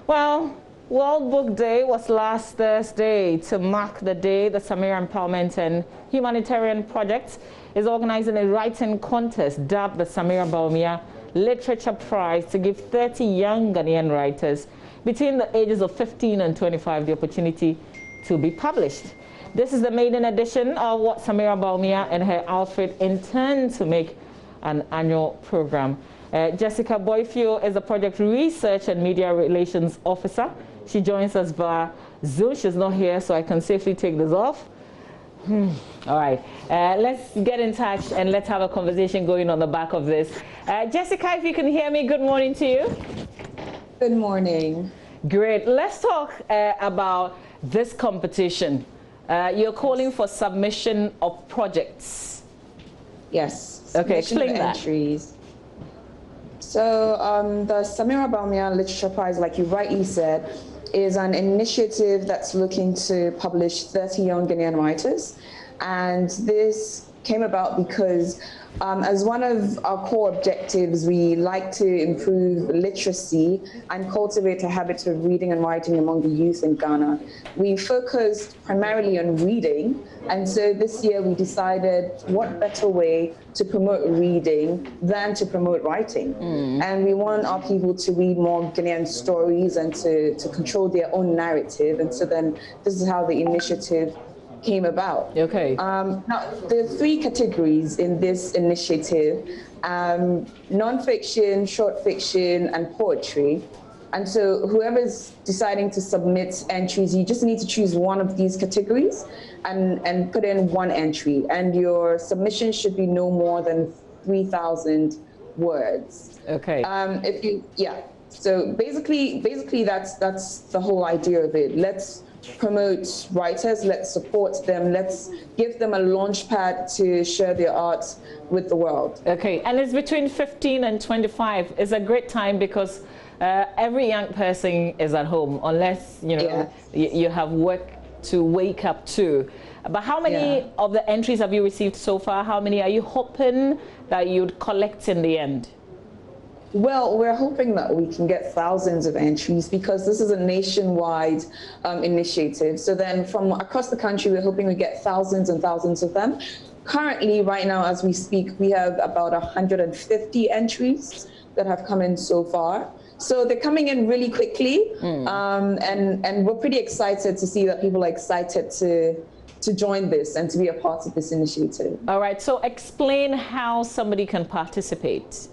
Well, World Book Day was last Thursday. To mark the day, the Samira Empowerment and Humanitarian Project is organizing a writing contest dubbed the Samira Bawumia Literature Prize to give 30 young Ghanaian writers between the ages of 15 and 25 the opportunity to be published. This is the maiden edition of what Samira Bawumia and her outfit intend to make an annual program. Jessica Boyfio is the project research and media relations officer. She joins us via Zoom. She's not here, so I can safely take this off. All right, let's get in touch and let's have a conversation going on the back of this. Jessica, if you can hear me, good morning to you. Good morning. Great. Let's talk about this competition. You're calling for submission of projects. Yes. Okay, explain that. Entries. So the Samira Bawumia Literature Prize, like you rightly said, is an initiative that's looking to publish 30 young Ghanaian writers. And this came about because as one of our core objectives, we like to improve literacy and cultivate a habit of reading and writing among the youth in Ghana. We focused primarily on reading, and so this year we decided what better way to promote reading than to promote writing. And we want our people to read more Ghanaian stories and to control their own narrative. And so then this is how the initiative came about. Okay. Now, there are three categories in this initiative: non-fiction, short fiction, and poetry. And so whoever's deciding to submit entries, you just need to choose one of these categories and put in one entry. And your submission should be no more than 3,000 words. Okay. So basically that's the whole idea of it. Let's promote writers, let's support them, let's give them a launch pad to share their art with the world. Okay, and it's between 15 and 25. It's a great time because every young person is at home, unless you have work to wake up to. But how many of the entries have you received so far? How many are you hoping that you'd collect in the end? Well, we're hoping that we can get thousands of entries because this is a nationwide initiative. So then from across the country, we're hoping we get thousands and thousands of them. Currently, right now, as we speak, we have about 150 entries that have come in so far. So they're coming in really quickly. And we're pretty excited to see that people are excited to join this and to be a part of this initiative. All right, so explain how somebody can participate.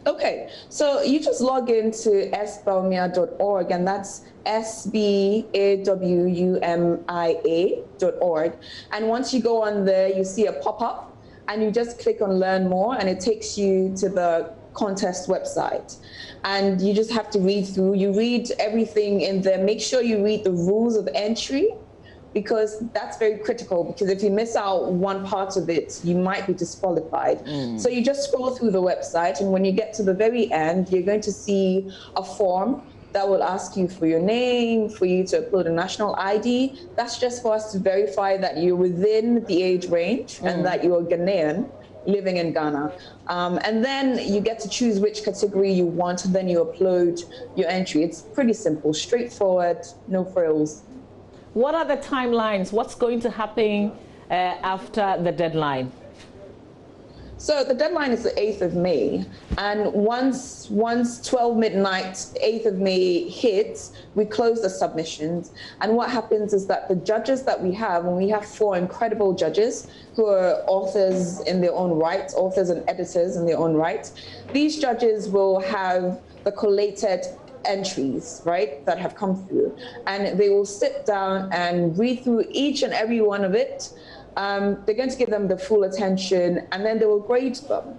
Okay, so you just log into sbawumia.org, and that's SBAWUMIA.org. And once you go on there, you see a pop-up, and you just click on Learn More, and it takes you to the contest website. And you just have to read through. You read everything in there. Make sure you read the rules of entry, because that's very critical, because if you miss out one part of it, you might be disqualified. So you just scroll through the website, and when you get to the very end, you're going to see a form that will ask you for your name, for you to upload a national ID. That's just for us to verify that you're within the age range and that you're Ghanaian living in Ghana. And then you get to choose which category you want, and then you upload your entry. It's pretty simple, straightforward, no frills. What are the timelines? What's going to happen after the deadline? So the deadline is the 8th of May. And once 12 midnight, 8th of May hits, we close the submissions. And what happens is that the judges that we have, and we have 4 incredible judges who are authors in their own right, authors and editors in their own right, these judges will have the collated entries, right, that have come through, and they will sit down and read through each and every one of it. They're going to give them the full attention, and then they will grade them.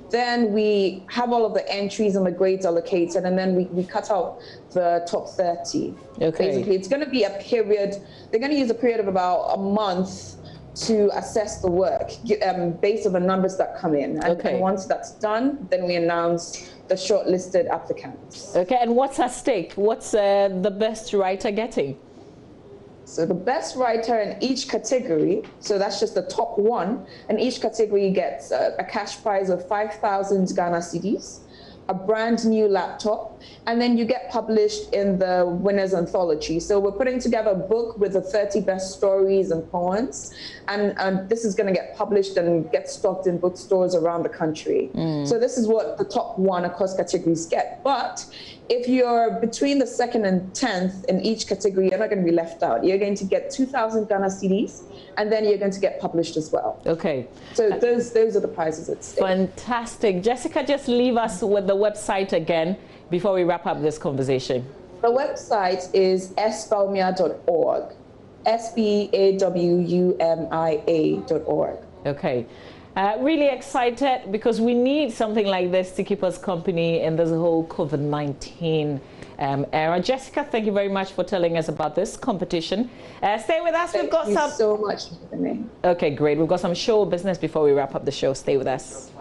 Then we have all of the entries and the grades allocated, and then we cut out the top 30. Okay. Basically, it's going to be a period. They're going to use a period of about a month to assess the work based on the numbers that come in. And once that's done, then we announce the shortlisted applicants. Okay, and what's at stake? What's the best writer getting? So the best writer in each category, so that's just the top one, and each category gets a cash prize of 5,000 Ghana cedis, a brand new laptop, and then you get published in the Winners Anthology. So we're putting together a book with the 30 best stories and poems, and this is going to get published and get stocked in bookstores around the country. So this is what the top one across categories get. But if you're between the 2nd and 10th in each category, you're not going to be left out. You're going to get 2,000 Ghana cedis, and then you're going to get published as well. Okay. So those are the prizes at stake. Fantastic. Jessica, just leave us with the website again before we wrap up this conversation. The website is sbawumia.org. SBAWUMIA.org. Okay. Really excited because we need something like this to keep us company in this whole COVID-19 era. Jessica, thank you very much for telling us about this competition. Stay with us. Thank you so much for having me. Okay, great. We've got some show business before we wrap up the show. Stay with us.